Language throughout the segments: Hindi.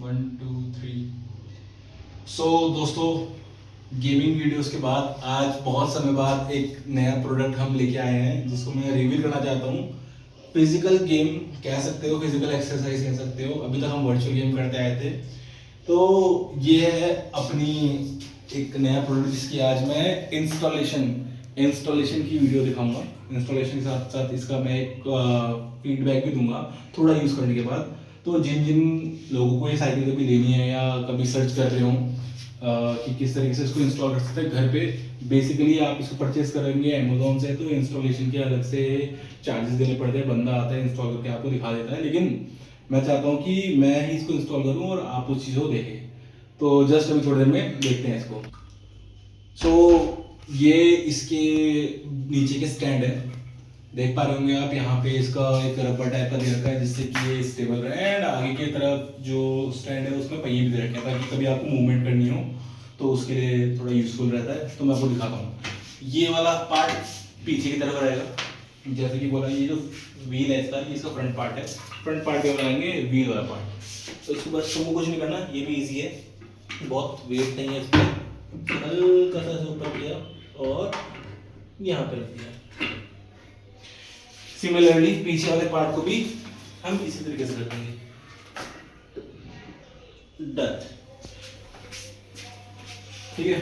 1 2 3। सो दोस्तों, गेमिंग वीडियोस के बाद आज बहुत समय बाद एक नया प्रोडक्ट हम लेके आए हैं जिसको मैं रिवील करना चाहता हूँ। फिजिकल गेम कह सकते हो, फिजिकल एक्सरसाइज कह सकते हो। अभी तक हम वर्चुअल गेम करते आए थे, तो ये है अपनी एक नया प्रोडक्ट जिसकी आज मैं इंस्टॉलेशन की वीडियो दिखाऊंगा। इंस्टॉलेशन के साथ साथ इसका मैं एक फीडबैक भी दूंगा थोड़ा यूज़ करने के बाद। तो जिन जिन लोगों को ये साइकिल कभी लेनी है या कभी सर्च कर रहे हो कि किस तरीके से इसको इंस्टॉल कर सकते हैं घर पे, बेसिकली आप इसको परचेज करेंगे अमेजोन से तो इंस्टॉलेशन के अलग से चार्जेस देने पड़ते हैं। बंदा आता है इंस्टॉल करके आपको दिखा देता है, लेकिन मैं चाहता हूँ कि मैं ही इसको इंस्टॉल करूँ और आप उस चीज़ को देखें। तो जस्ट अभी थोड़ी देर में देखते हैं इसको। सो ये इसके नीचे के स्टैंड है, देख पा रहे होंगे आप। यहाँ पे इसका एक रबर टाइप का दे रखा है जिससे कि ये स्टेबल रहे, एंड आगे की तरफ जो स्टैंड है उसमें पहिए भी दे रखे हैं ताकि कभी आपको मूवमेंट करनी हो तो उसके लिए थोड़ा यूजफुल रहता है। तो मैं आपको दिखाता हूँ। ये वाला पार्ट पीछे की तरफ रहेगा, जैसे कि बोला ये जो व्हील है इसका, ये इसका फ्रंट पार्ट है। फ्रंट पार्ट पे बनाएंगे व्हील वाला पार्ट। तो इसको बस तुमको कुछ नहीं करना, ये भी ईजी है, बहुत वेट नहीं है इस पर। हल्का सा ऊपर किया और यहाँ पे रख दिया। सिमिलरली पीछे वाले पार्ट को भी हम इसी तरीके से कर देंगे। डन, ठीक है।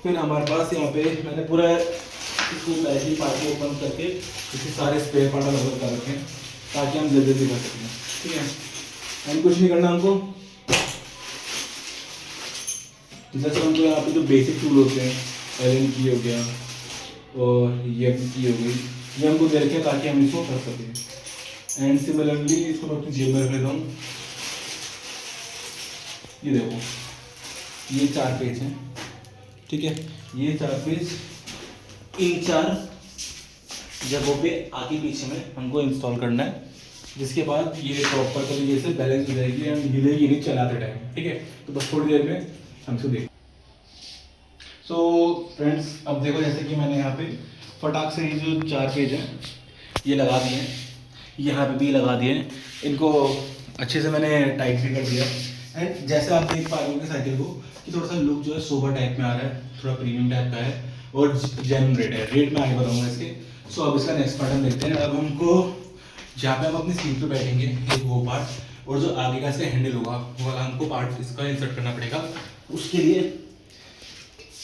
फिर हमारे पास यहाँ पे मैंने पूरा इसको बैटरी पार्ट को ओपन करके इसके सारे स्पेयर पार्ट अलग कर रखे हैं ताकि हम जल्दी जल्दी कर सकें, ठीक है। हम कुछ नहीं करना हमको, जैसे हमको यहाँ पे जो बेसिक टूल होते हैं, एलन की हो गया और ये की हो गई, ये हमको दे रखे ताकि हम इसको कर सकें। एंड सिमिलरली इसको मैं अपनी जेब में रख लेता हूँ। ये देखो, ये 4 पेज हैं, ठीक है। ये 4 पेज इन 4 जगहों पे आगे पीछे में हमको इंस्टॉल करना है, जिसके बाद ये प्रॉपर तरीके से बैलेंस हो जाएगी एंड हिलेगी नहीं चलाते टाइम, ठीक है। तो बस थोड़ी देर में हम इसको देख। सो फ्रेंड्स, अब देखो जैसे कि मैंने यहाँ पे फटाक से ये जो 4 पेज हैं ये लगा दिए हैं, यहाँ पे भी लगा दिए हैं। इनको अच्छे से मैंने टाइट भी कर दिया। एंड जैसे आप देख पा रहे हो साइकिल को कि थोड़ा सा लुक जो है सोबर टाइप में आ रहा है, थोड़ा प्रीमियम टाइप का है और जेन्युइन रेट है। रेट मैं आगे बताऊँगा इसके। सो अब इसका नेक्स्ट पार्ट हम देखते हैं। अब हमको जहाँ पे हम अपनी सीट पे बैठेंगे एक वो पार्ट, और जो आगे का इसका हैंडल होगा वो वाला हमको पार्ट इसका इंसर्ट करना पड़ेगा। उसके लिए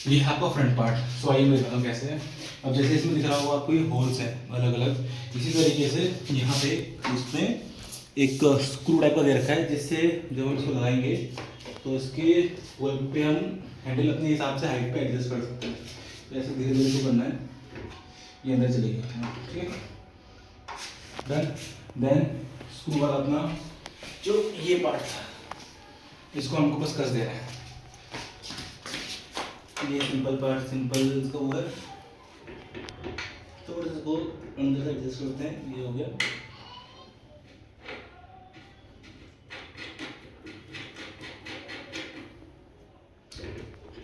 ये है आपका फ्रंट पार्ट। सो आइए मैं दिखाता हूँ कैसे है। अब जैसे इसमें दिख रहा होगा आपको ये होल्स है अलग अलग, इसी तरीके से यहाँ पे इसमें एक स्क्रू टाइप का दे रखा है जिससे जब हम इसको लगाएंगे तो इसके होल पे हम हैंडल अपने हिसाब से हाइट पे एडजस्ट कर सकते हैं। तो ऐसे धीरे धीरे इसको करना है, ये अंदर चलेगा, ठीक है। डन। देन स्क्रू वाला अपना जो ये पार्ट था इसको हमको बस कस देना है। ये सिंपल पार्ट, सिंपल इसका वो है, थोड़ा सा इसको अंदर से एडजस्ट करते हैं। ये हो गया।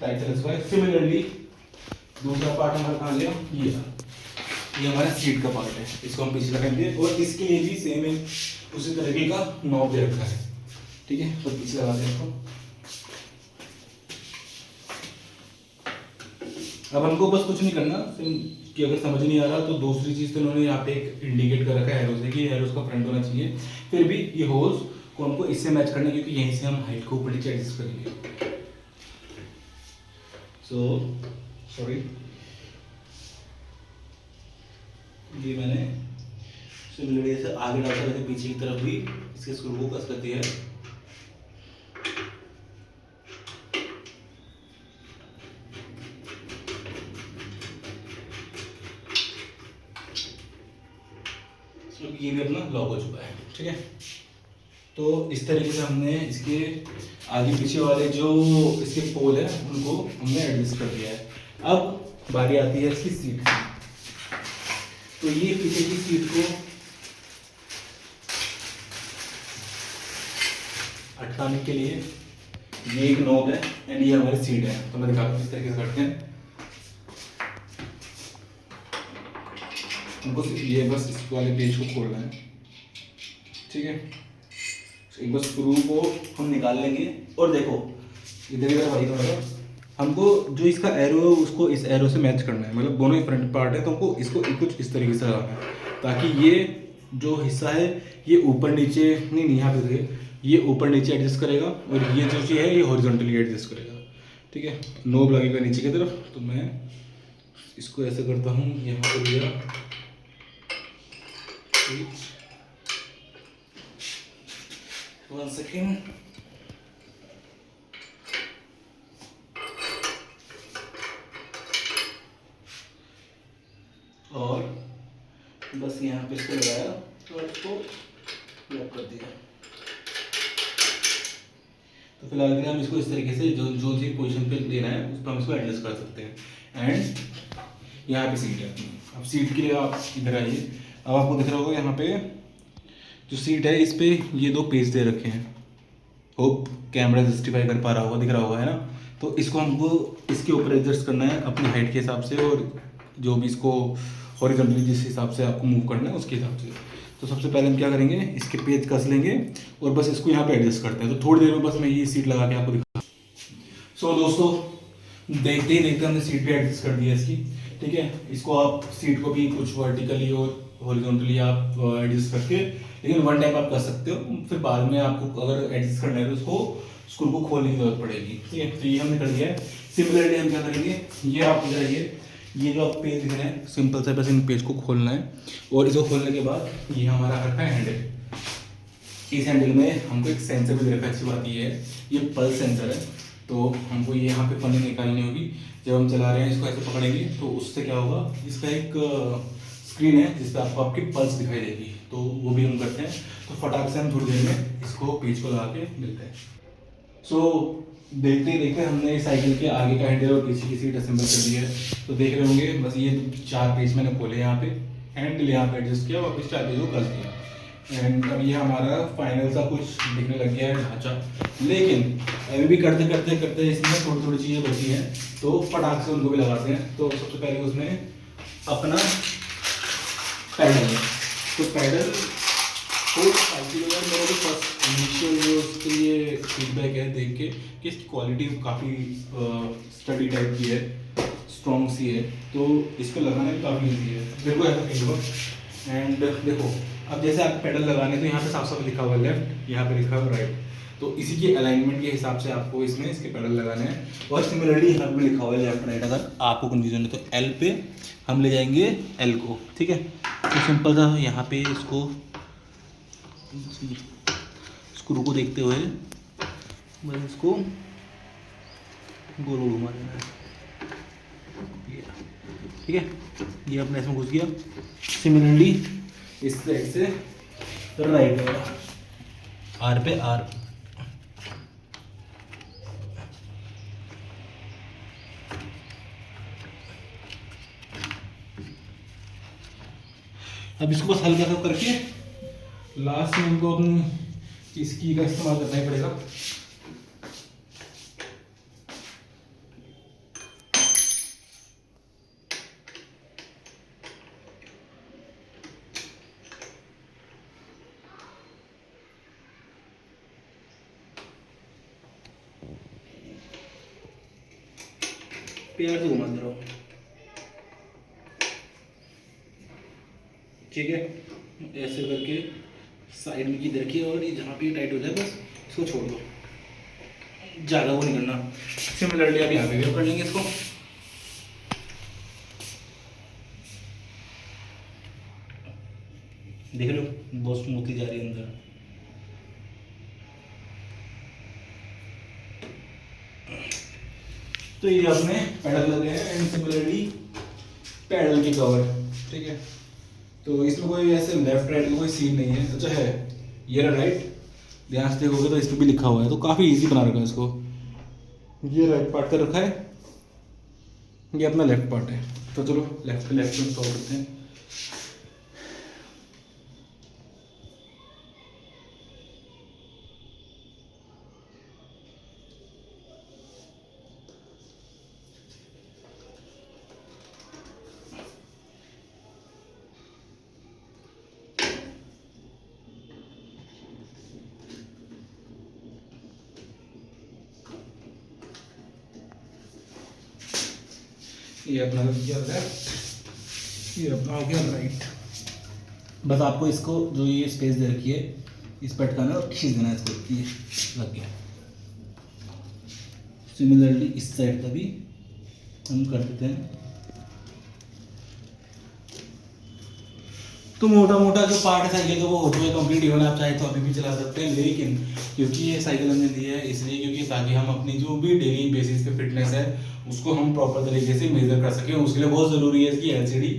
Tight satisfy. सिमिलरली दूसरा पार्ट हमारा कहाँ गया, ये हमारा सीट का पार्ट है, इसको हम पीछे लगाएंगे और इसके लिए भी सेम एक उसी तरीके का नॉब दे रखा है, ठीक है। तो पीछे लगा दें इसको। अब हमको बस कुछ नहीं करना कि अगर समझ नहीं आ रहा तो दूसरी चीज़ तो उन्होंने यहाँ पे एक इंडिकेट कर रखा है एरो से कि एरो का फ्रंट होना चाहिए। फिर भी ये होल्स को हमको इससे मैच करना है क्योंकि यहीं से हम हाइट को ऊपर नीचे एडजस्ट करेंगे। सो सॉरी, ये मैंने सिमिलरली से आगे डालता रहते पीछे की तरफ भी इसके स्क्रू को कस कर दिया है। ये भी अपना लॉक हो चुका है, ठीक है। तो इस तरीके से हमने इसके आगे पीछे वाले जो इसके पोल है उनको हमने एडजस्ट कर दिया है। अब बारी आती है इसकी सीट की। तो ये पीछे की सीट को अटकाने के लिए ये एक नॉब है एंड ये हमारी सीट है। तो मैं दिखाता हूँ इस तरीके से करते हैं। हमको ये बस इस वाले पेज को खोलना है, ठीक है। एक बार स्क्रू को हम निकाल लेंगे और देखो इधर इधर भाई थोड़ा हमको जो इसका एरो है उसको इस एरो से मैच करना है, मतलब दोनों ही फ्रंट पार्ट है तो हमको इसको कुछ इस तरीके से लगाना है ताकि ये जो हिस्सा है ये ऊपर नीचे नहीं यहाँ पे देखिए ये ऊपर नीचे एडजस्ट करेगा और ये जो चीज़ है ये हॉरिजॉन्टली एडजस्ट करेगा। ठीक है, नोब लगेगा नीचे की तरफ, तो मैं इसको ऐसे करता हूँ, यहाँ पे लिया 1 सेकेंड, और बस यहाँ पे इसको लगाया और इसको लॉक कर दिया। तो फिलहाल के लिए हम इसको इस तरीके से जो जो सी पोजीशन पे देना है उस पर हम इसको एडजस्ट कर सकते हैं। एंड यहाँ पे सीट है, अब सीट के लिए आप इधर आइए। अब आपको दिख रहा होगा यहाँ पे जो सीट है इस पे ये 2 पेज दे रखे हैं, होप कैमरा जस्टिफाई कर पा रहा होगा, दिख रहा होगा है ना। तो इसको हमको इसके ऊपर एडजस्ट करना है अपनी हाइट के हिसाब से और जो भी इसको हॉरिजॉन्टली जिस हिसाब से आपको मूव करना है उसके हिसाब से। तो सबसे पहले हम क्या करेंगे, इसके पेज कस लेंगे और बस इसको यहाँ पे एडजस्ट करते हैं। तो थोड़ी देर में बस मैं ये सीट लगा के आपको दिखा। सो दोस्तों देखते ही देखते हमने सीट भी एडजस्ट कर दी है इसकी। ठीक है, इसको आप सीट को भी कुछ वर्टिकली और हॉरिजॉन्टली आप एडजस्ट करके, लेकिन वन टाइम आप कर सकते हो, फिर बाद में आपको अगर एडजस्ट करना है तो उसको स्क्रू को खोलने की जरूरत पड़ेगी। ठीक है, तो ये हमने कर दिया है। सिमिलरली हम क्या करेंगे, ये आप इधर आइए, ये जो आप पेज दिख रहे हैं सिंपल से बस इन पेज को खोलना है और इसको खोलने के बाद ये हमारा रखा है हैंडल। इस हैंडल में हमको एक सेंसर भी रखा है। अच्छी बात ये है ये पल्स सेंसर है, तो हमको ये यहाँ पे पन्नी निकालनी होगी। जब हम चला रहे हैं इसको ऐसे पकड़ेंगे तो उससे क्या होगा, इसका एक स्क्रीन है जिस पर आपको आपकी पल्स दिखाई देगी, तो वो भी हम करते हैं। तो फटाक से हम थोड़ी देर में इसको पेज को लगा के मिलते हैं। सो देखते ही देखते हमने साइकिल के आगे का हैंडल और पीछे की सीट असेंबल कर दी है। तो देख रहे होंगे बस ये 4 पेज मैंने खोले यहाँ पे, हैंडल यहाँ पे एडजस्ट किया, वापस 4 पेज को कस दिया। एंड अब ये हमारा फाइनल सा कुछ दिखने लग गया है ढांचा। लेकिन अभी भी करते करते करते इसमें थोड़ी थोड़ी चीज़ें बची हैं, तो फटाक से उनको भी लगाते हैं। तो सबसे पहले उसमें अपना पैडल है, तो पैडल तो साइकिल वगैरह मेरा जो फर्स्ट इनिशियल जो उसके लिए फीडबैक है देख के कि इसकी क्वालिटी काफ़ी स्टडी टाइप की है, स्ट्रॉन्ग सी है, तो इसको लगाने में काफ़ी ईजी है, मेरे को ऐसा फील हुआ। एंड देखो अब जैसे आप पेडल लगाने तो यहाँ पे साफ साफ लिखा हुआ लेफ्ट, यहाँ पे लिखा हुआ राइट, तो इसी के अलाइनमेंट के हिसाब से आपको इसमें इसके पेडल लगाने हैं। और सिमिलरली यहाँ पे लिखा हुआ है लेफ्ट राइट, अगर आपको कन्फ्यूजन है तो एल पे हम ले जाएंगे एल को। ठीक है, तो सिंपल सा यहाँ पे इसको स्क्रू को देखते हुए बस इसको गोल गोल घुमा देना है। ठीक है, ये अपने इसमें घुस गया। सिमिलरली इस साइड से राइट वाला आर पे आर, अब इसको बस हल्का सा करके लास्ट में हमको अपनी इस की का इस्तेमाल करना ही पड़ेगा। प्यार से घुमा दे रहा हूँ। ठीक है, ऐसे करके साइड में की देखिए और ये जहाँ पे टाइट हो जाए बस इसको छोड़ दो, ज़्यादा वो नहीं करना। सिमिलरली अब यहाँ पे भी कर लेंगे इसको। देख लो बहुत स्मूथली जा रही है अंदर। तो ये अपने पैडल लगे हैं एंड सिमिलरली पैडल की कवर। ठीक है, तो इसमें कोई ऐसे लेफ्ट राइट का कोई सीन नहीं है। अच्छा है ये रहा राइट, ध्यान से देखोगे तो इस पर भी लिखा हुआ है, तो काफ़ी इजी बना रखा है इसको। ये राइट पार्ट कर रखा है, ये अपना लेफ्ट पार्ट है। तो चलो लेफ्ट पे लेफ्ट में इंस्टॉल करते हैं। ये अपना हो गया लेफ्ट, ये अपना हो गया राइट। बस आपको इसको जो ये स्पेस दे रखी है इस पर अटकाना और खींच देना इसको, ये लग गया। सिमिलरली इस साइड का भी हम कर देते हैं। तो मोटा मोटा जो पार्ट है साइकिल का वो होते हुए कंप्लीट, इवन आप चाहे तो अभी भी चला सकते हैं, लेकिन क्योंकि ये साइकिल हमने दी है इसलिए, क्योंकि ताकि हम अपनी जो भी डेली बेसिस पे फिटनेस है उसको हम प्रॉपर तरीके से मेजर कर सकें। उसके लिए बहुत ज़रूरी है इसकी एलसीडी,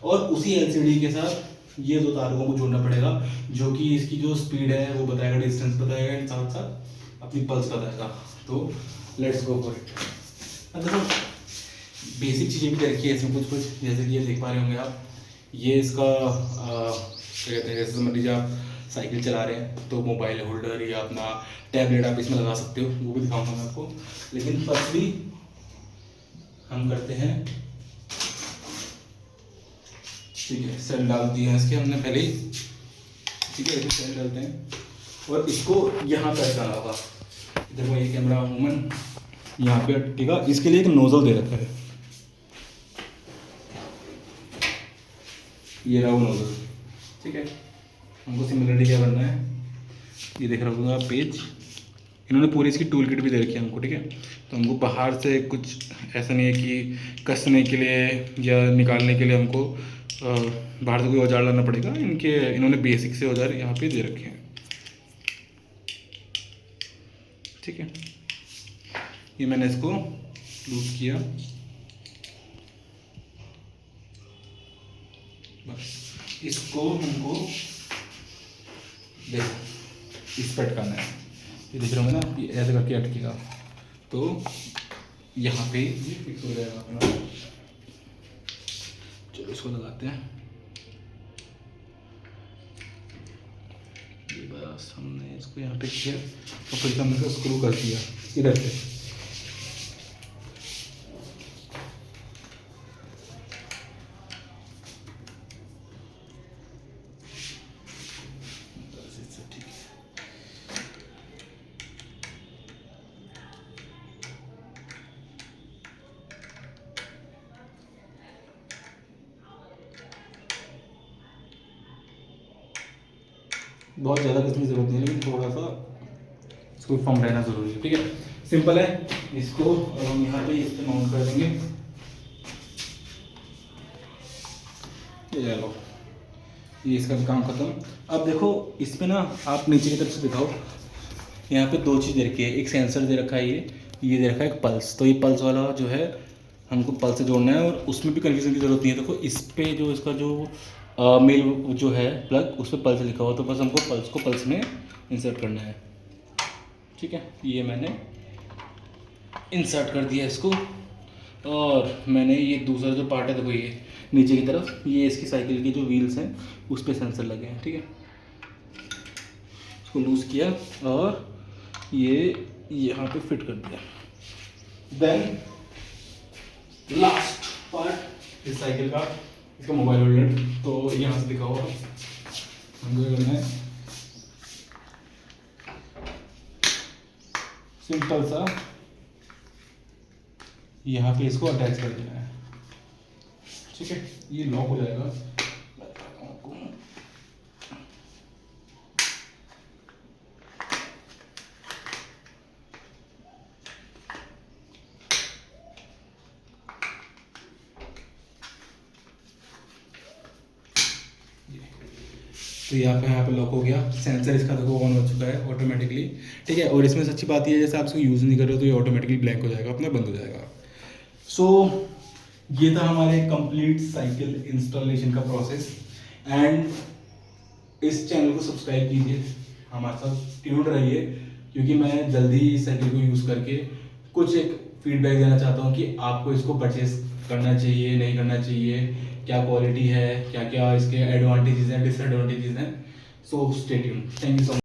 और उसी एलसीडी के साथ ये दो तारों को जोड़ना पड़ेगा, जो कि इसकी जो स्पीड है वो बताएगा, डिस्टेंस बताएगा, साथ साथ अपनी पल्स बताएगा। तो लेट्स गो फॉर इट। अब देखो बेसिक चीज़ें भी दे रखी है इसमें कुछ कुछ, जैसे कि ये देख पा रहे होंगे आप, ये इसका क्या कहते हैं, जैसे समझ लीजिए आप साइकिल चला रहे हैं तो मोबाइल होल्डर या अपना टैबलेट आप इसमें लगा सकते हो, वो भी दिखाऊंगा मैं आपको। लेकिन फर्स्टली हम करते हैं, ठीक है, सेल डाल दिए हैं इसके हमने पहले ही, ठीक है, ऐसे सेल डालते हैं और इसको यहाँ पर अटकाना होगा। देखो ये कैमरा अमूमन यहाँ पे अटकेगा, इसके लिए एक नोजल दे रखा है, ये रहा वो नोजल, ठीक है। हमको सिमिलरली क्या करना है, ये देख रहे होगा आप पेज, इन्होंने पूरी इसकी टूल किट भी दे रखी है हमको, ठीक है। तो हमको बाहर से कुछ ऐसा नहीं है कि कसने के लिए या निकालने के लिए हमको बाहर से कोई औजार लाना पड़ेगा, इन्होंने बेसिक से औजार यहाँ पे दे रखे हैं, ठीक है। ये मैंने इसको लूज किया, बस इसको हमको देखो इस पर अटकाना है, ये देख रहे होंगे ना, ये ऐसे करके अटकेगा, तो यहाँ पे ये फिक्स हो जाएगा अपना। चलो इसको लगाते हैं, ये बस हमने इसको यहाँ पे किया और फिर हमने इसको स्क्रू कर दिया इधर से। बहुत ज़्यादा कसने की जरूरत नहीं है, लेकिन थोड़ा सा इसको फॉर्म रहना ज़रूरी है, ठीक है। सिंपल है, इसको हम यहाँ पे इस पे माउंट कर देंगे, ये लो, ये इसका भी काम खत्म। अब देखो इस पे ना आप नीचे की तरफ से दिखाओ, यहाँ पे दो चीज़ दे रखी है, एक सेंसर दे रखा है, ये दे रखा है एक पल्स। तो ये पल्स वाला जो है हमको पल्स से जोड़ना है, और उसमें भी कन्फ्यूजन की जरूरत नहीं है। देखो इस पे जो इसका जो मेल जो है प्लग, उस पर पल्स लिखा हुआ, तो बस हमको पल्स को पल्स में इंसर्ट करना है, ठीक है। ये मैंने इंसर्ट कर दिया इसको, और मैंने ये दूसरा जो पार्ट है देखो ये नीचे की तरफ, ये इसकी साइकिल की जो व्हील्स हैं उस पर सेंसर लगे हैं, ठीक है। इसको लूज़ किया और ये यहाँ पे फिट कर दिया। देन लास्ट पार्ट इस साइकिल का, इसका मोबाइल होल्डर, तो यहाँ से दिखा हुआ हमको करना है, सिंपल सा यहाँ पे इसको अटैच कर देना है, ठीक है। ये लॉक हो जाएगा, तो यहाँ पे लॉक हो गया। सेंसर इसका देखो ऑन हो चुका है ऑटोमेटिकली, ठीक है। और इसमें सच्ची बात ये है, जैसे आप इसको यूज़ नहीं कर रहे हो तो ये ऑटोमेटिकली ब्लैंक हो जाएगा, अपना बंद हो जाएगा। सो ये था हमारे कंप्लीट साइकिल इंस्टॉलेशन का प्रोसेस। एंड इस चैनल को सब्सक्राइब कीजिए, हमारे साथ ट्यून्ड रहिए, क्योंकि मैं जल्दी इस साइकिल को यूज़ करके कुछ एक फीडबैक देना चाहता हूँ कि आपको इसको परचेज करना चाहिए, नहीं करना चाहिए, क्या क्वालिटी है, क्या क्या इसके एडवांटेजेस हैं, डिसएडवांटेजेस हैं। So stay tuned, thank you so much.